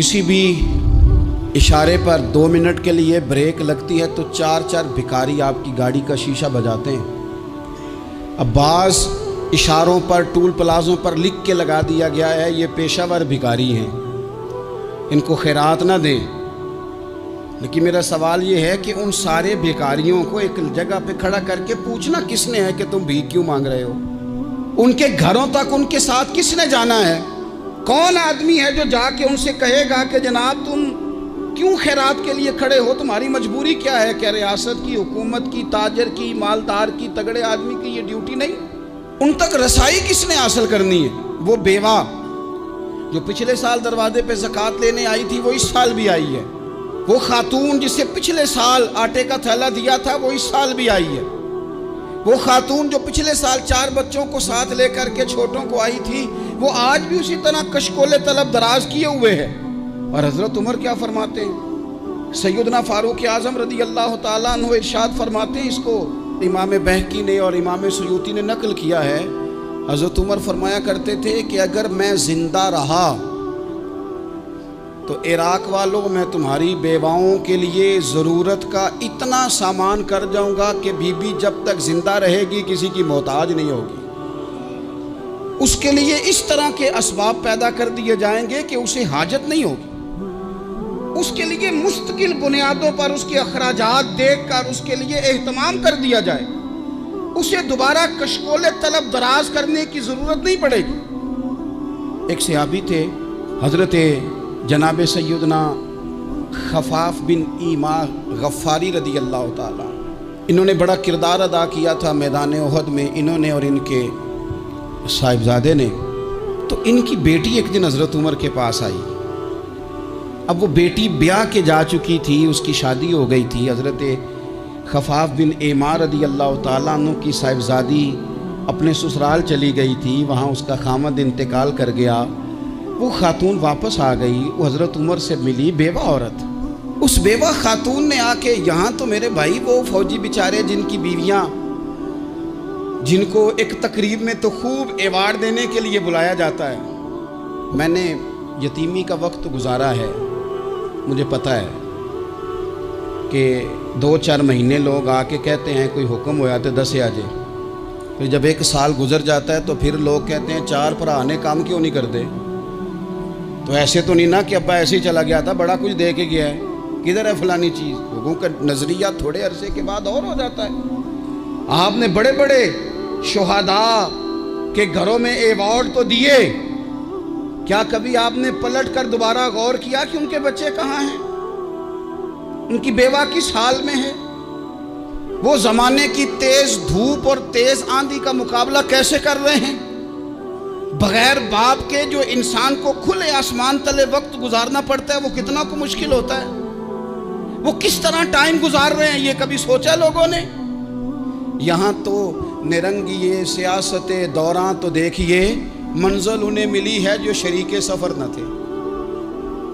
किसी भी इशारे पर 2 मिनट के लिए ब्रेक लगती है तो 4 भिखारी आपकी गाड़ी का शीशा बजाते हैं। अब बाज़ इशारों पर, टूल प्लाज़ों पर लिख के लगा दिया गया है ये पेशावर भिखारी हैं, इनको खैरात ना दें। लेकिन मेरा सवाल ये है कि उन सारे भिखारियों को एक जगह पे खड़ा करके पूछना किसने है कि तुम भीख क्यों मांग रहे हो? उनके घरों तक उनके साथ किसने जाना है? कौन आदमी है जो जाके उनसे कहेगा कि जनाब तुम क्यों खैरात के लिए खड़े हो, तुम्हारी मजबूरी क्या है? क्या रियासत की, हुकूमत की, ताजर की, मालदार की, तगड़े आदमी की ये ड्यूटी नहीं? उन तक रसाई किसने हासिल करनी है? वो बेवा जो पिछले साल दरवाजे पे ज़कात लेने आई थी वो इस साल भी आई है। वो खातून जिसे पिछले साल आटे का थैला दिया था वो इस साल भी आई है। वो खातून जो पिछले साल 4 बच्चों को साथ लेकर के छोटों को आई थी वो आज भी उसी तरह कशकोले तलब दराज किए हुए है। और हज़रत उमर क्या फरमाते हैं? सैयदना फारूक आज़म रज़ी अल्लाह ताला अन्हु इरशाद फरमाते हैं, इसको इमाम बहकी ने और इमाम सुयूती ने नकल किया है। हज़रत उमर फरमाया करते थे कि अगर मैं ज़िंदा रहा तो इराक वालों मैं तुम्हारी बेवाओं के लिए ज़रूरत का इतना सामान कर जाऊंगा कि बीबी जब तक ज़िंदा रहेगी किसी की मोहताज नहीं होगी। उसके लिए इस तरह के असबाब पैदा कर दिए जाएंगे कि उसे हाजत नहीं होगी। उसके लिए मुस्तकिल बुनियादों पर उसके अखराजात देख कर उसके लिए एहतमाम कर दिया जाए। उसे दोबारा कशकोले तलब दराज करने की ज़रूरत नहीं पड़ेगी। एक सहाबी थे हज़रत जनाब सैयदना खफाफ बिन ईमा गफ़ारी रदी अल्लाह ताला। इन्होंने बड़ा किरदार अदा किया था मैदान उहद में, इन्होंने और इनके साहिबजादे ने। तो इनकी बेटी एक दिन हज़रत उमर के पास आई। अब वो बेटी ब्याह के जा चुकी थी, उसकी शादी हो गई थी। हज़रत खफाफ बिन ईमा रदी अल्लाह ताला अन्हु की साहिबजादी अपने ससुराल चली गई थी, वहाँ उसका खामद इंतकाल कर गया। वो खातून वापस आ गई, वो हज़रत उमर से मिली, बेवा औरत। उस बेवा खातून ने आके, यहाँ तो मेरे भाई वो फौजी बेचारे जिनकी बीवियाँ, जिनको एक तकरीब में तो खूब एवार्ड देने के लिए बुलाया जाता है। मैंने यतीमी का वक्त गुजारा है, मुझे पता है कि 2-4 महीने लोग आके कहते हैं कोई हुक्म होया तो 10 आ जाए। फिर जब 1 साल गुजर जाता है तो फिर लोग कहते हैं 4 भरा ने काम क्यों नहीं करते। तो ऐसे तो नहीं ना कि अब्बा ऐसे ही चला गया था, बड़ा कुछ दे के गया है, किधर है फलानी चीज़। लोगों का नज़रिया थोड़े अरसे के बाद और हो जाता है। आपने बड़े बड़े शुहदा के घरों में एवार्ड तो दिए, क्या कभी आपने पलट कर दोबारा गौर किया कि उनके बच्चे कहाँ हैं, उनकी बेवा किस हाल में है? वो ज़माने की तेज़ धूप और तेज़ आंधी का मुकाबला कैसे कर रहे हैं? बगैर बाप के जो इंसान को खुले आसमान तले वक्त गुजारना पड़ता है वो कितना को मुश्किल होता है। वो किस तरह टाइम गुजार रहे हैं ये कभी सोचा लोगों ने? यहाँ तो निरंगी सियासत दौरान तो देखिए मंजिल उन्हें मिली है जो शरीके सफ़र न थे,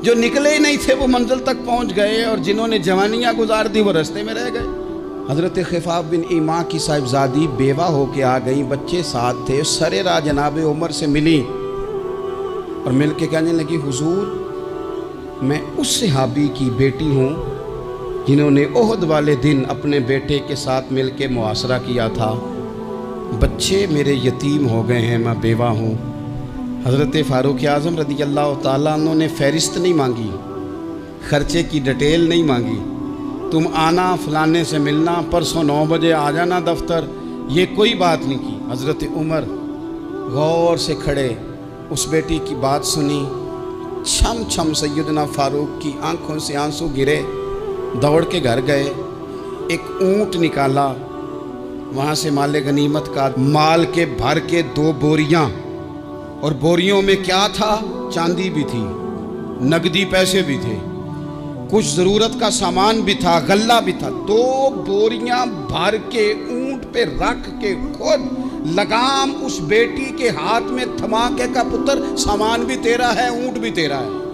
जो निकले ही नहीं थे वो मंजिल तक पहुँच गए, और जिन्होंने जवानियाँ गुजार दी वो रास्ते में रह गए। हज़रत खफाफ बिन ईमा की साहिबजादी बेवा होके आ गई, बच्चे साथ थे। सरेरा जनाब उमर से मिली और मिल के कहने लगी, हुजूर मैं उस सहाबी की बेटी हूँ जिन्होंने ओहद वाले दिन अपने बेटे के साथ मिल के मुआसरा किया था। बच्चे मेरे यतीम हो गए हैं, मैं बेवा हूँ। हज़रत फारूक आज़म रज़ी अल्लाह ताला अन्हु ने फ़हरिस्त नहीं मांगी, ख़र्चे की डिटेल नहीं मांगी, तुम आना फलाने से मिलना, परसों 9 बजे आ जाना दफ्तर, ये कोई बात नहीं की। हज़रत उमर गौर से खड़े उस बेटी की बात सुनी। छम छम सैयदना फारूक की आंखों से आंसू गिरे, दौड़ के घर गए, एक ऊँट निकाला, वहाँ से माले गनीमत का माल के भर के 2 बोरियाँ, और बोरियों में क्या था? चांदी भी थी, नकदी पैसे भी थे, कुछ ज़रूरत का सामान भी था, गल्ला भी था। 2 बोरियां भर के ऊंट पे रख के खुद लगाम उस बेटी के हाथ में थमा के का पुत्र सामान भी तेरा है, ऊंट भी तेरा है।